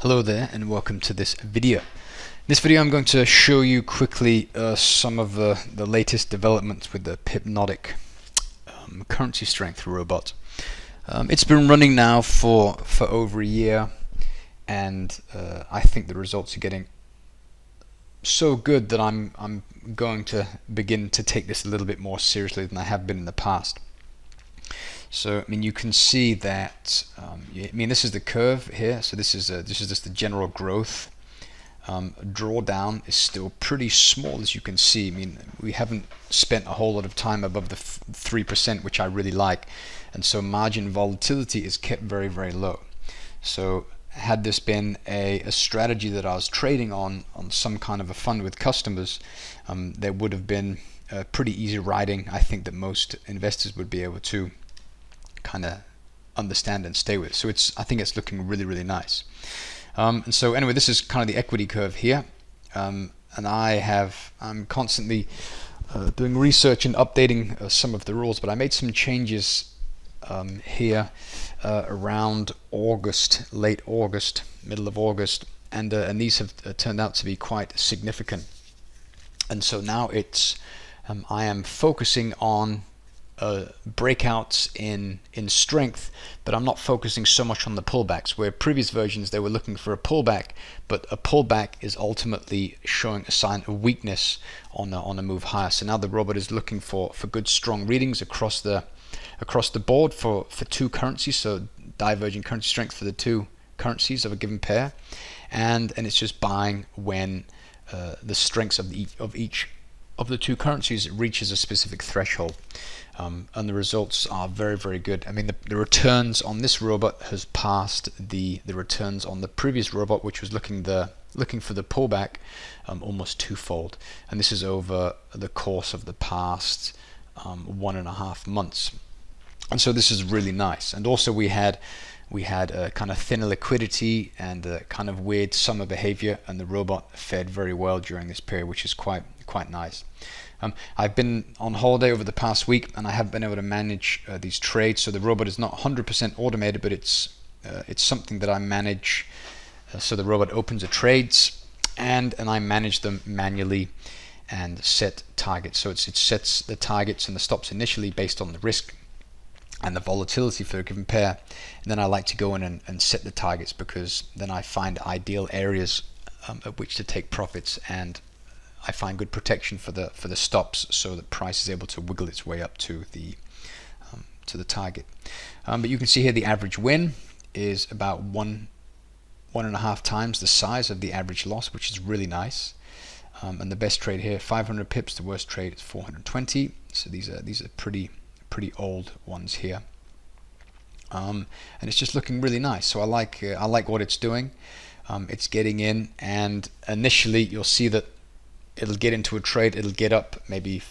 Hello there and welcome to this video. In this video I'm going to show you quickly some of the latest developments with the Pipnotic currency strength robot. It's been running now for over a year, and I think the results are getting so good that I'm going to begin to take this a little bit more seriously than I have been in the past. So I mean, you can see that this is the curve here. So this is just the general growth. Drawdown is still pretty small, as you can see. I mean, we haven't spent a whole lot of time above the 3%, which I really like, and so margin volatility is kept very, very low. So had this been a strategy that I was trading on some kind of a fund with customers, there would have been pretty easy riding. I think that most investors would be able to kind of understand and stay with. So I think it's looking really, really nice. And so anyway, this is kind of the equity curve here, and I'm constantly doing research and updating some of the rules, but I made some changes here around August, late August, middle of August, and these have turned out to be quite significant. And so now I am focusing on breakouts in strength, but I'm not focusing so much on the pullbacks, where previous versions they were looking for a pullback, but a pullback is ultimately showing a sign of weakness on a move higher. So now the robot is looking for good strong readings across the board for two currencies, so diverging currency strength for the two currencies of a given pair, and it's just buying when the strengths of each of the two currencies reaches a specific threshold. And the results are very, very good. I mean, the returns on this robot has passed the returns on the previous robot, which was looking for the pullback, almost twofold. And this is over the course of the past 1.5 months. And so this is really nice. And also we had kind of thinner liquidity and kind of weird summer behavior, and the robot fared very well during this period, which is quite nice. I've been on holiday over the past week, and I haven't been able to manage these trades. So the robot is not 100% automated, but it's something that I manage. So the robot opens the trades, and I manage them manually and set targets. So it sets the targets and the stops initially based on the risk and the volatility for a given pair, and then I like to go in and set the targets, because then I find ideal areas at which to take profits, and I find good protection for the stops, so that price is able to wiggle its way up to the target. But you can see here the average win is about 1.5 times the size of the average loss, which is really nice. And the best trade here, 500 pips. The worst trade is 420. So these are pretty old ones here. And it's just looking really nice. So I like what it's doing. It's getting in, and initially you'll see that it'll get into a trade, it'll get up maybe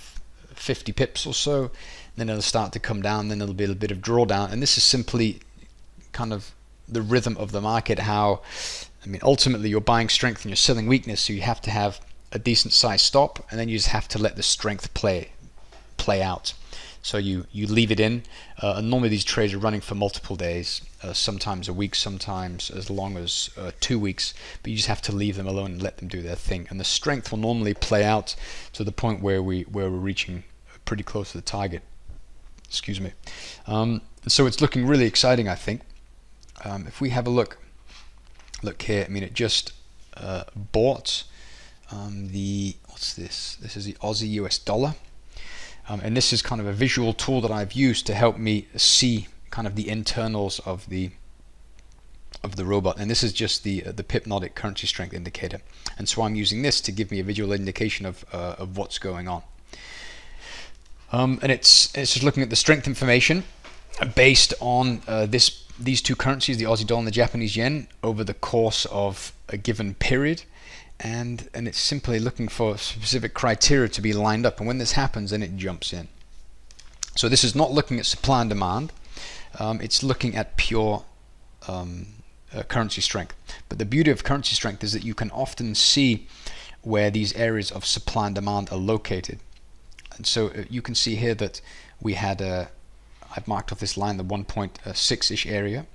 50 pips or so, then it'll start to come down, then there'll be a bit of drawdown, and this is simply kind of the rhythm of the market. How, I mean, ultimately you're buying strength and you're selling weakness, so you have to have a decent size stop, and then you just have to let the strength play out. So you leave it in, and normally these trades are running for multiple days, sometimes a week, sometimes as long as 2 weeks, but you just have to leave them alone and let them do their thing, and the strength will normally play out to the point where we're reaching pretty close to the target. Excuse me. So it's looking really exciting, I think. If we have a look here, I mean, it just bought what's this? This is the Aussie US dollar. And this is kind of a visual tool that I've used to help me see kind of the internals of the robot, and this is just the Pipnotic currency strength indicator, and so I'm using this to give me a visual indication of what's going on. And it's just looking at the strength information based on these two currencies, the Aussie dollar and the Japanese yen, over the course of a given period. And it's simply looking for specific criteria to be lined up, and when this happens, then it jumps in. So this is not looking at supply and demand, it's looking at pure currency strength. But the beauty of currency strength is that you can often see where these areas of supply and demand are located. And so you can see here that we had I've marked off this line, the 1.6-ish area,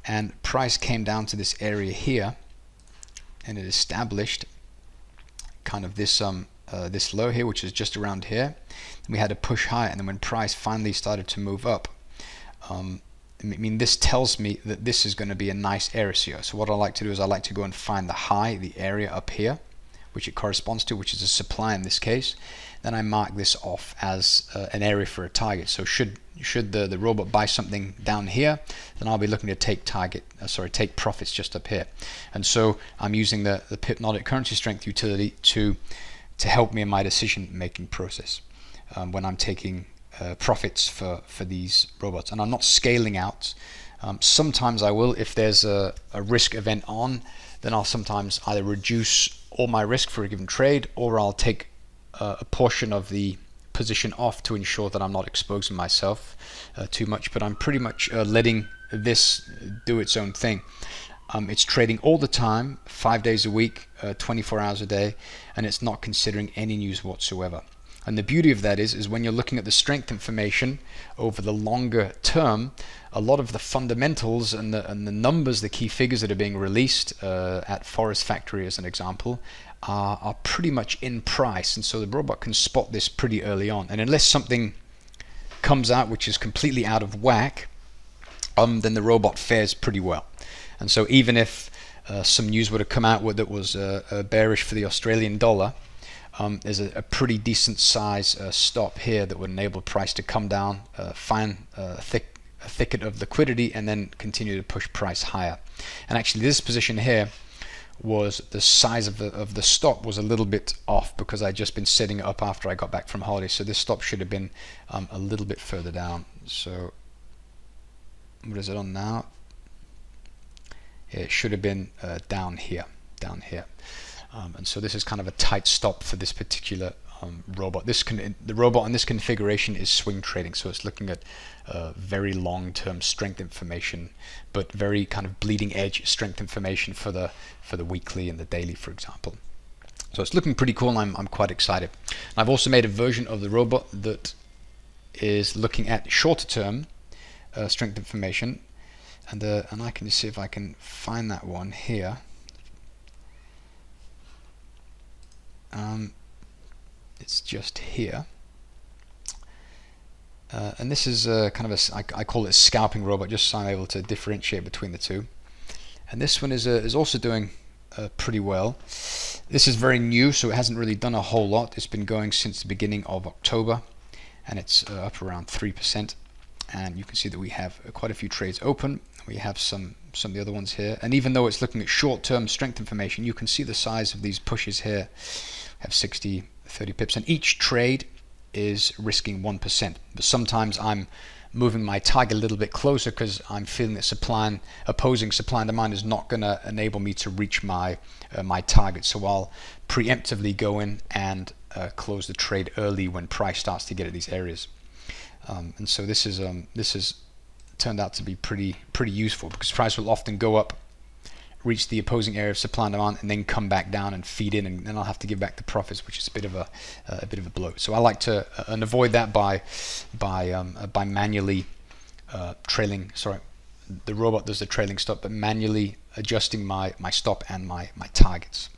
and price came down to this area here, and it established kind of this this low here, which is just around here. And we had a push higher, and then when price finally started to move up, I mean, this tells me that this is going to be a nice area. So what I like to do is I like to go and find the high, the area up here, which it corresponds to, which is a supply in this case. Then I mark this off as an area for a target. So should the robot buy something down here, then I'll be looking to take take profits just up here. And so I'm using the Pipnotic currency strength utility to help me in my decision making process when I'm taking profits for these robots. And I'm not scaling out. Sometimes I will, if there's a risk event on, then I'll sometimes either reduce all my risk for a given trade, or I'll take a portion of the position off to ensure that I'm not exposing myself too much. But I'm pretty much letting this do its own thing. It's trading all the time, 5 days a week, 24 hours a day, and it's not considering any news whatsoever. And the beauty of that is when you're looking at the strength information over the longer term, a lot of the fundamentals and the numbers, the key figures that are being released at Forest Factory as an example, are pretty much in price. And so the robot can spot this pretty early on. And unless something comes out which is completely out of whack, then the robot fares pretty well. And so even if some news would have come out that was bearish for the Australian dollar, there's a pretty decent size stop here that would enable price to come down, find a thicket of liquidity, and then continue to push price higher. And actually this position here was the size of the stop was a little bit off because I'd just been setting it up after I got back from holiday. So this stop should have been a little bit further down. So what is it on now? It should have been down here. And so this is kind of a tight stop for this particular robot. The robot in this configuration is swing trading, so it's looking at very long-term strength information, but very kind of bleeding edge strength information for the weekly and the daily, for example. So it's looking pretty cool, and I'm quite excited. And I've also made a version of the robot that is looking at shorter-term strength information, and I can just see if I can find that one here. It's just here, and this is kind of I call it a scalping robot, just so I'm able to differentiate between the two. And this one is also doing pretty well. This is very new, so it hasn't really done a whole lot. It's been going since the beginning of October, and it's up around 3%. And you can see that we have quite a few trades open. We have some of the other ones here, and even though it's looking at short-term strength information, you can see the size of these pushes here. We have 60, 30 pips, and each trade is risking 1%. But sometimes I'm moving my target a little bit closer because I'm feeling that opposing supply and demand is not going to enable me to reach my target. So I'll preemptively go in and close the trade early when price starts to get at these areas. And so this is turned out to be pretty useful, because price will often go up, reach the opposing area of supply and demand, and then come back down and feed in, and then I'll have to give back the profits, which is a bit of a blow. So I like to and avoid that by manually trailing. Sorry, the robot does the trailing stop, but manually adjusting my stop and my targets.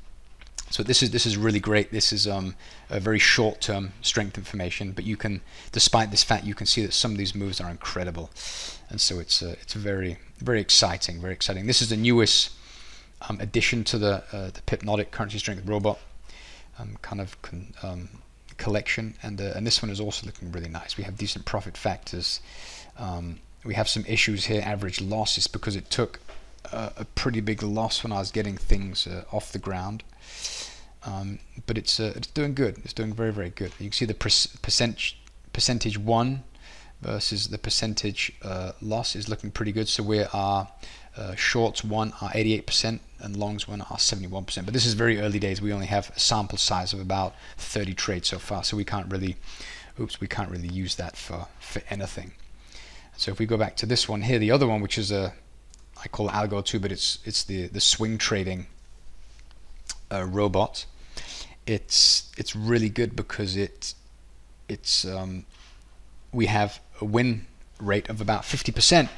So this is really great. This is a very short-term strength information, but you can, despite this fact, you can see that some of these moves are incredible, and so it's very exciting, very exciting. This is the newest addition to the Pipnotic currency strength robot collection, and this one is also looking really nice. We have decent profit factors. We have some issues here. Average loss is because it took a pretty big loss when I was getting things off the ground. But it's doing good. It's doing very, very good. You can see the percentage won versus the percentage loss is looking pretty good. So we are shorts won are 88% and longs won are 71%. But this is very early days. We only have a sample size of about 30 trades so far. So we can't really use that for anything. So if we go back to this one here, the other one, which is I call it Algo 2, but it's the swing trading robot. It's really good because we have a win rate of about 50%,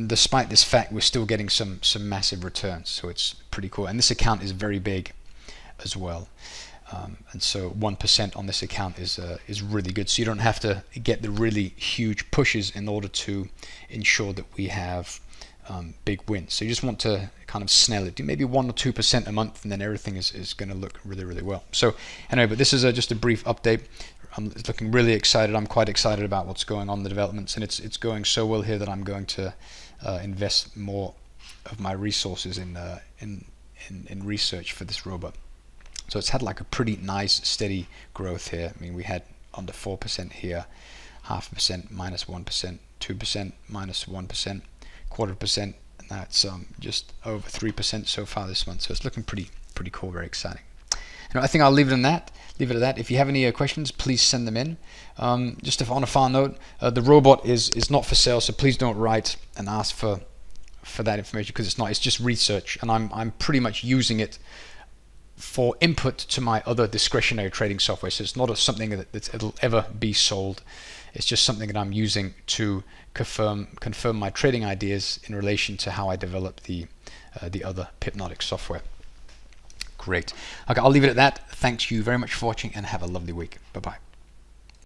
despite this fact, we're still getting some massive returns. So it's pretty cool. And this account is very big as well. And so 1% on this account is really good. So you don't have to get the really huge pushes in order to ensure that we have big wins. So you just want to kind of snail it. Do maybe 1 or 2% a month, and then everything is going to look really, really well. So anyway, but this is just a brief update. I'm looking really excited. I'm quite excited about what's going on in the developments, and it's going so well here that I'm going to invest more of my resources in research for this robot. So it's had like a pretty nice steady growth here. I mean, we had under 4% here, 0.5%, -1%, 2%, -1%, 0.25%, and now it's just over 3% so far this month. So it's looking pretty cool, very exciting. And I think I'll leave it at that. If you have any questions, please send them in. Just on a final note, the robot is not for sale, so please don't write and ask for that information, because it's not. It's just research, and I'm pretty much using it for input to my other discretionary trading software. So it's not something that it'll ever be sold. It's just something that I'm using to confirm my trading ideas in relation to how I develop the other Pipnotic software. Great. Okay, I'll leave it at that. Thanks you very much for watching, and have a lovely week. Bye-bye.